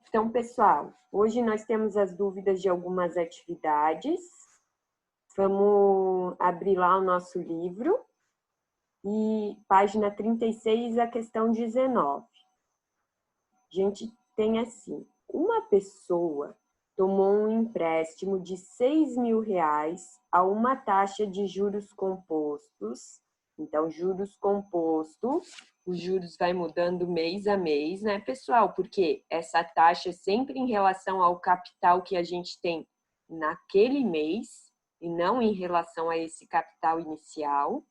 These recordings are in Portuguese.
Então, pessoal, hoje nós temos as dúvidas de algumas atividades. Vamos abrir lá o nosso livro. E página 36, a questão 19. A gente tem assim, uma pessoa tomou um empréstimo de R$6.000 a uma taxa de juros compostos. Então, juros compostos, os juros vai mudando mês a mês, né, pessoal? Porque essa taxa é sempre em relação ao capital que a gente tem naquele mês e não em relação a esse capital inicial.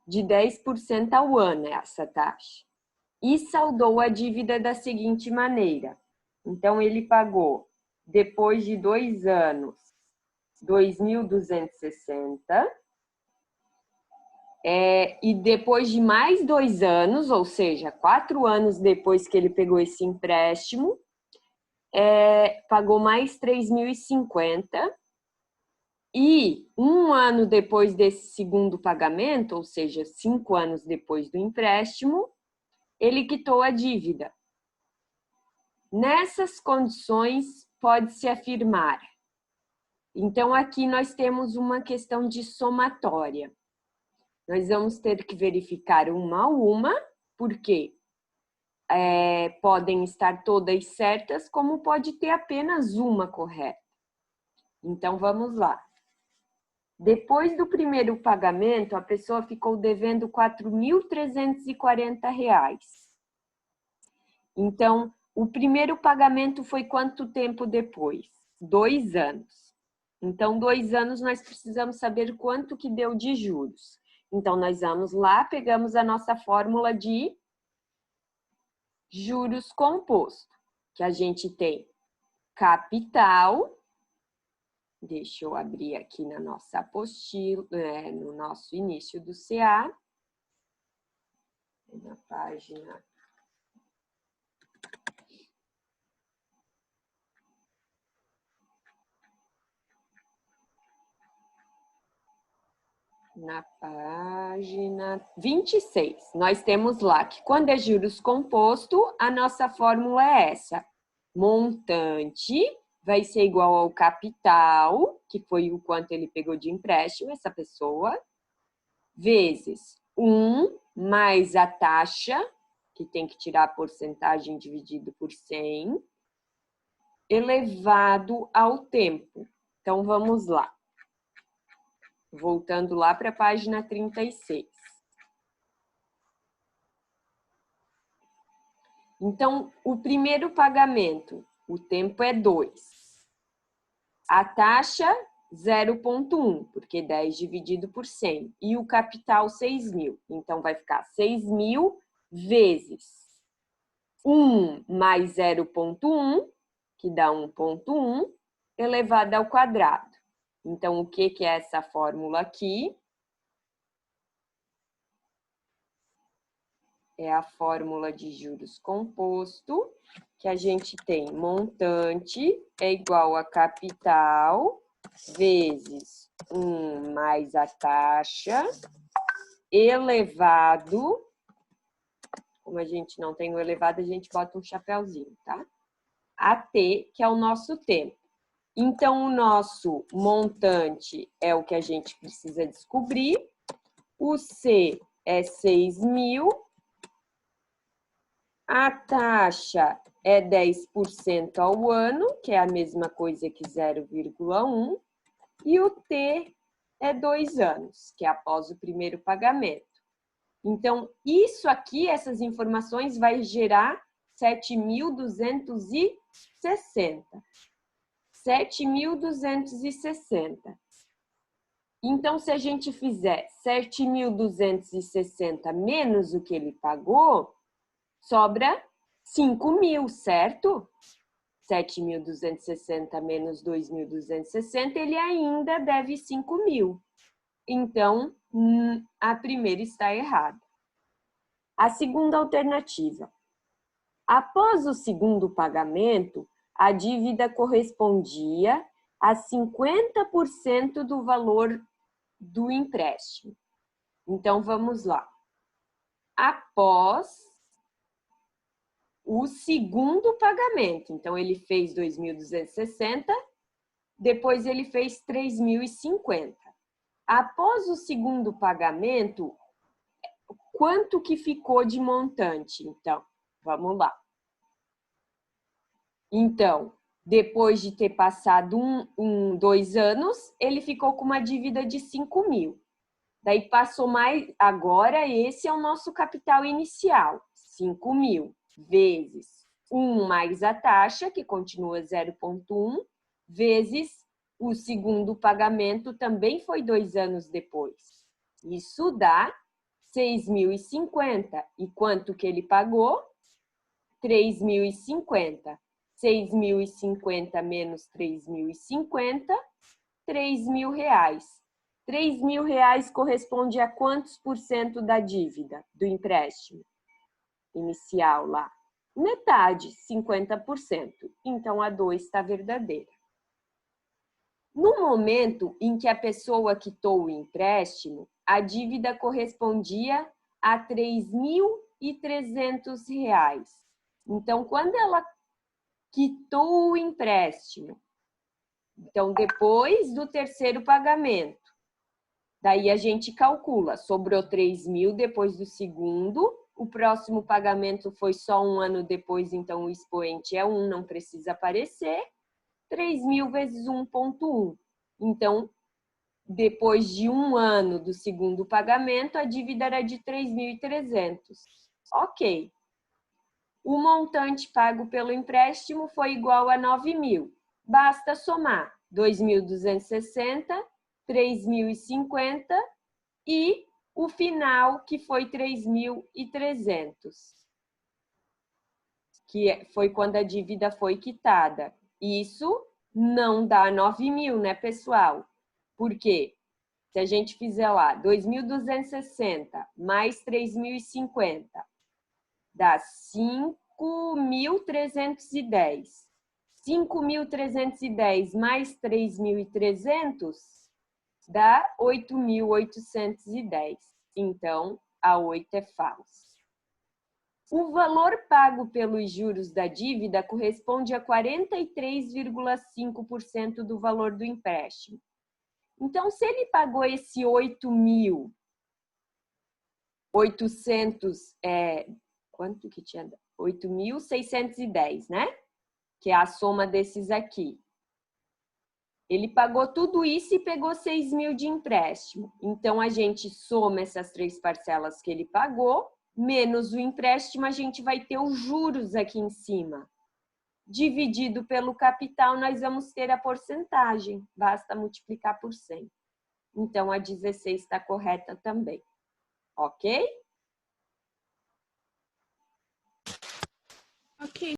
De 10% ao ano essa taxa. E saldou a dívida da seguinte maneira. Então, ele pagou, depois de 2 anos, 2.260. E depois de mais 2 anos, ou seja, 4 anos depois que ele pegou esse empréstimo, pagou mais 3.050. E 1 ano depois desse segundo pagamento, ou seja, 5 anos depois do empréstimo, ele quitou a dívida. Nessas condições, pode-se afirmar. Então, aqui nós temos uma questão de somatória. Nós vamos ter que verificar uma a uma, porque podem estar todas certas, como pode ter apenas uma correta. Então, vamos lá. Depois do primeiro pagamento, a pessoa ficou devendo R$4.340. Então, o primeiro pagamento foi quanto tempo depois? 2 anos. Então, 2 anos nós precisamos saber quanto que deu de juros. Então, nós vamos lá, pegamos a nossa fórmula de juros composto, que a gente tem capital. Deixa eu abrir aqui na nossa apostila, no nosso início do CA, na página. Na página 26, nós temos lá que quando é juros composto, a nossa fórmula é essa. Montante vai ser igual ao capital, que foi o quanto ele pegou de empréstimo, essa pessoa, vezes 1 mais a taxa, que tem que tirar a porcentagem dividido por 100, elevado ao tempo. Então, vamos lá. Voltando lá para a página 36. Então, o primeiro pagamento, o tempo é 2. A taxa, 0,1, porque 10 dividido por 100. E o capital, 6.000. Então, vai ficar 6.000 vezes 1 mais 0,1, que dá 1,1, elevado ao quadrado. Então, o que é essa fórmula aqui? É a fórmula de juros composto, que a gente tem montante é igual a capital vezes 1 mais a taxa, elevado, como a gente não tem o elevado, a gente bota um chapéuzinho, tá? A T, que é o nosso tempo. Então, o nosso montante é o que a gente precisa descobrir, o C é 6.000, a taxa é 10% ao ano, que é a mesma coisa que 0,1, e o T é 2 anos, que é após o primeiro pagamento. Então, isso aqui, essas informações, vai gerar 7.260. 7.260. Então, se a gente fizer 7.260 menos o que ele pagou, sobra 5.000, certo? 7.260 menos 2.260, ele ainda deve 5.000. Então, a primeira está errada. A segunda alternativa. Após o segundo pagamento, a dívida correspondia a 50% do valor do empréstimo. Então, vamos lá. Após o segundo pagamento. Então, ele fez 2.260, depois ele fez 3.050. Após o segundo pagamento, quanto que ficou de montante? Então, vamos lá. Então, depois de ter passado 2 anos, ele ficou com uma dívida de 5.000. Daí passou mais, agora esse é o nosso capital inicial, 5.000 vezes 1 mais a taxa, que continua 0,1, vezes o segundo pagamento, também foi 2 anos depois. Isso dá 6.050. E quanto que ele pagou? 3.050. 6.050 menos 3.050, R$3.000. R$3.000 corresponde a quantos por cento da dívida, do empréstimo inicial lá? Metade, 50%. Então, a 2 está verdadeira. No momento em que a pessoa quitou o empréstimo, a dívida correspondia a R$3.300. Então, quando ela quitou o empréstimo, então, depois do terceiro pagamento, daí a gente calcula, sobrou 3.000 depois do segundo, o próximo pagamento foi só 1 ano depois, então o expoente é 1, não precisa aparecer, 3.000 vezes 1,1. Então, depois de 1 ano do segundo pagamento, a dívida era de 3.300. Ok. O montante pago pelo empréstimo foi igual a 9.000. Basta somar 2.260, 3.050 e o final, que foi 3.300, que foi quando a dívida foi quitada. Isso não dá 9.000, né, pessoal? Por quê? Se a gente fizer lá 2.260 mais 3.050, dá 5.310. 5.310 mais 3.300 dá 8.810. Então, a 8 é falsa. O valor pago pelos juros da dívida corresponde a 43,5% do valor do empréstimo. Então, se ele pagou esse 8.800, quanto que tinha? 8.610, né? Que é a soma desses aqui. Ele pagou tudo isso e pegou 6.000 de empréstimo. Então, a gente soma essas 3 parcelas que ele pagou, menos o empréstimo, a gente vai ter os juros aqui em cima. Dividido pelo capital, nós vamos ter a porcentagem. Basta multiplicar por 100. Então, a 16 está correta também. Ok? Ok.